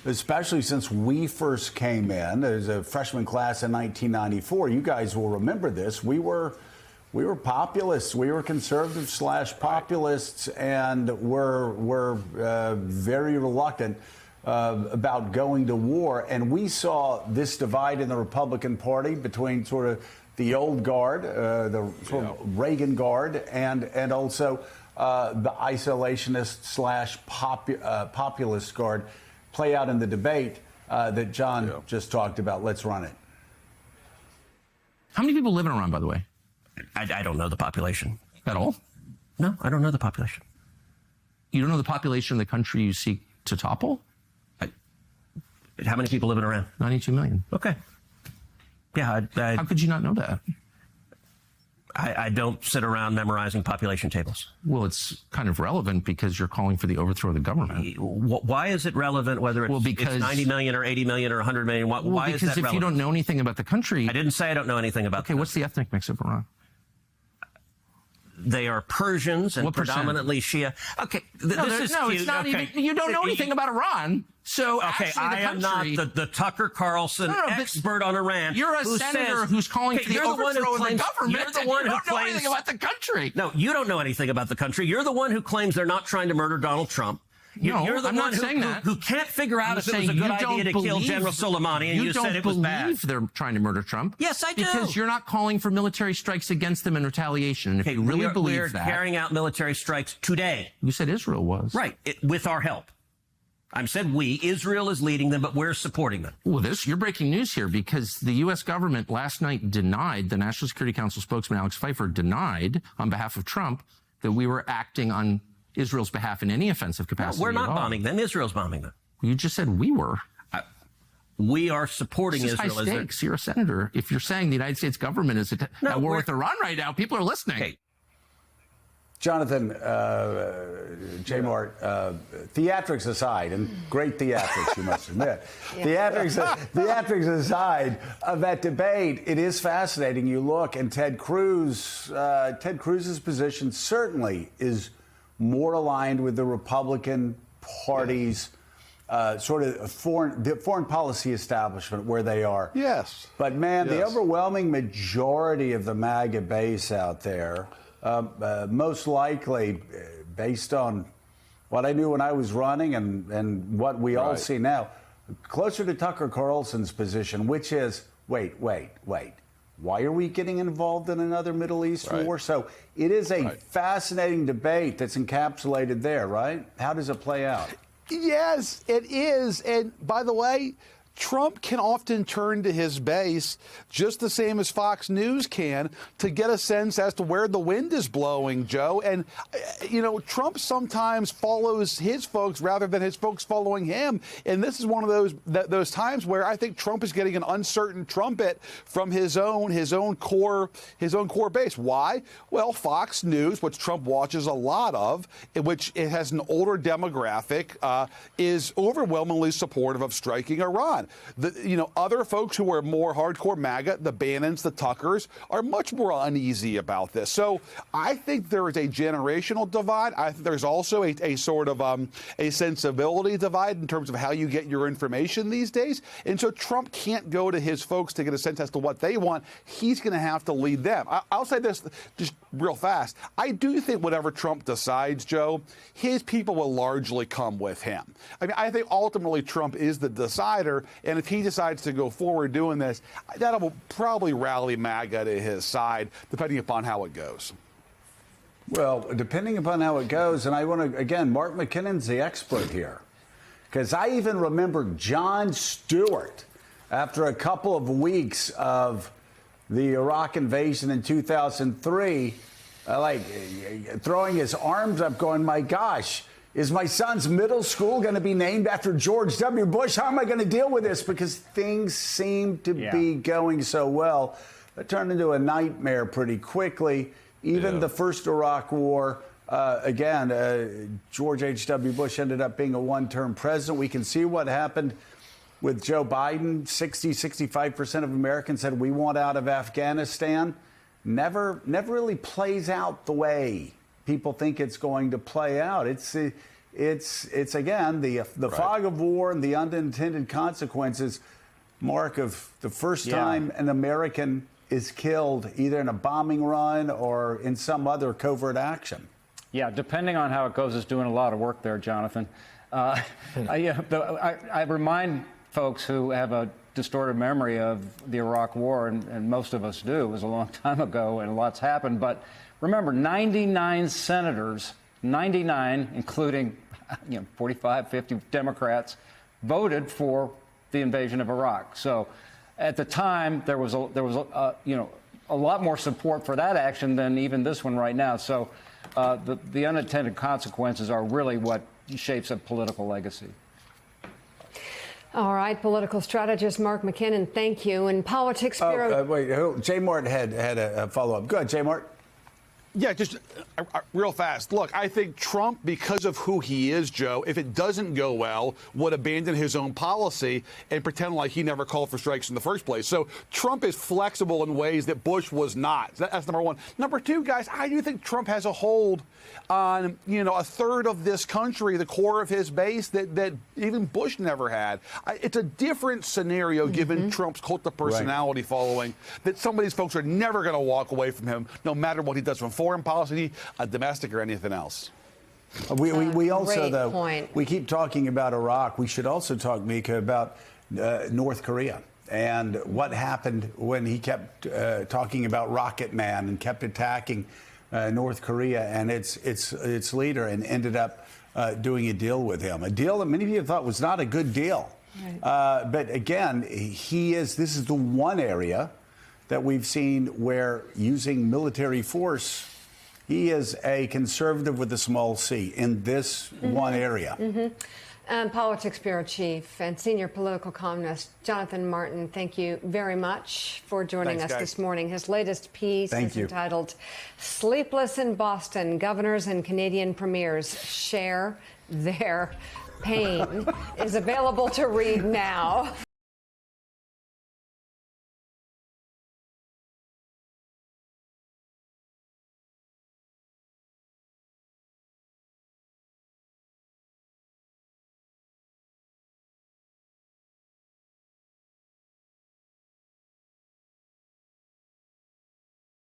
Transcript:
especially since we first came in as a freshman class in 1994. You guys will remember this. We were populists. We were conservative / populists, and were very reluctant about going to war. And we saw this divide in the Republican Party between sort of the old guard, the sort of Reagan guard, and also the isolationist / populist guard play out in the debate that John just talked about. Let's run it. How many people live in Iran, by the way? I don't know the population. At all? No, I don't know the population. You don't know the population of the country you seek to topple? How many people live in Iran? 92 million. Okay. Yeah. How could you not know that? I don't sit around memorizing population tables. Well, it's kind of relevant because you're calling for the overthrow of the government. Why is it relevant whether it's 90 million or 80 million or 100 million? Why is that relevant? Because if you don't know anything about the country... I didn't say I don't know anything about Okay, what's the ethnic mix of Iran? They are Persians and predominantly Shia. Okay, this is cute. It's not even... You don't know anything about Iran. So okay, I am not the Tucker Carlson expert on Iran. You're a senator who's calling for the overthrow of the government. You're the one who don't know anything about the country. No, you don't know anything about the country. You're the one who claims they're not trying to murder Donald Trump. You're the one who can't figure out if it was a good idea to kill General Soleimani, and you said it was bad. You don't believe they're trying to murder Trump. Yes, I do. Because you're not calling for military strikes against them in retaliation. And if you really believe that... We're carrying out military strikes today. You said Israel was. Right, with our help. I said we. Israel is leading them, but we're supporting them. Well, you're breaking news here because the U.S. government last night denied, the National Security Council spokesman Alex Pfeiffer denied on behalf of Trump that we were acting on Israel's behalf in any offensive capacity. No, we're not bombing them. Israel's bombing them. You just said we were. We are supporting Israel. High stakes. You're a senator. If you're saying the United States government is at war with Iran right now, people are listening. Okay. Jonathan, J-Mart, theatrics aside, and great theatrics, you must admit. Theatrics aside of that debate, it is fascinating. You look, and Ted Cruz's position certainly is more aligned with the Republican Party's sort of foreign policy establishment where they are. Yes. But, man, the overwhelming majority of the MAGA base out there, most likely, based on what I knew when I was running and what we all see now, closer to Tucker Carlson's position, which is, wait. Why are we getting involved in another Middle East war? So it is a fascinating debate that's encapsulated there, right? How does it play out? Yes, it is. And by the way, Trump can often turn to his base just the same as Fox News can to get a sense as to where the wind is blowing, Joe. And, Trump sometimes follows his folks rather than his folks following him. And this is one of those times where I think Trump is getting an uncertain trumpet from his own core base. Why? Well, Fox News, which Trump watches a lot of, which it has an older demographic, is overwhelmingly supportive of striking Iran. Other folks who are more hardcore MAGA, the Bannons, the Tuckers, are much more uneasy about this. So I think there is a generational divide. I think there's also a sort of a sensibility divide in terms of how you get your information these days. And so Trump can't go to his folks to get a sense as to what they want. He's going to have to lead them. I'll say this just real fast. I do think whatever Trump decides, Joe, his people will largely come with him. I mean, I think ultimately Trump is the decider. And if he decides to go forward doing this, that will probably rally MAGA to his side, depending upon how it goes. Well, depending upon how it goes, and I want to, again, Mark McKinnon's the expert here. Because I even remember Jon Stewart, after a couple of weeks of the Iraq invasion in 2003, throwing his arms up going, my gosh, is my son's middle school going to be named after George W. Bush? How am I going to deal with this? Because things seem to be going so well. It turned into a nightmare pretty quickly. Even the first Iraq war, George H.W. Bush ended up being a one-term president. We can see what happened with Joe Biden. 65% of Americans said we want out of Afghanistan. Never really plays out the way people think it's going to play out. It's it's again the fog of war and the unintended consequences, Mark, of the first time an American is killed either in a bombing run or in some other covert action. Yeah, depending on how it goes, is doing a lot of work there, Jonathan. I remind folks who have a distorted memory of the Iraq War, and most of us do. It was a long time ago, and lots happened. But remember, 99 senators, 99, including 45, 50 Democrats, voted for the invasion of Iraq. So, at the time, there was a lot more support for that action than even this one right now. So, the unintended consequences are really what shapes a political legacy. All right, political strategist Mark McKinnon, thank you. And Politics Bureau. Wait, Jay Mart had a follow-up. Go ahead, Jay Mart. Yeah, just real fast. Look, I think Trump, because of who he is, Joe, if it doesn't go well, would abandon his own policy and pretend like he never called for strikes in the first place. So Trump is flexible in ways that Bush was not. That's number one. Number two, guys, I do think Trump has a hold on, a third of this country, the core of his base that even Bush never had. It's a different scenario given Trump's cult of personality following, that some of these folks are never going to walk away from him, no matter what he does from foreign policy, domestic, or anything else. We also, though, point. we keep talking about Iraq. We should also talk, Mika, about North Korea and what happened when he kept talking about Rocket Man and kept attacking North Korea and its leader, and ended up doing a deal with him. A deal that many people thought was not a good deal. Right. But again, this is the one area that we've seen where using military force, he is a conservative with a small c in this one area. Politics Bureau Chief and Senior Political Columnist Jonathan Martin, thank you very much for joining us this morning. His latest piece is entitled Sleepless in Boston, Governors and Canadian Premiers Share Their Pain, is available to read now.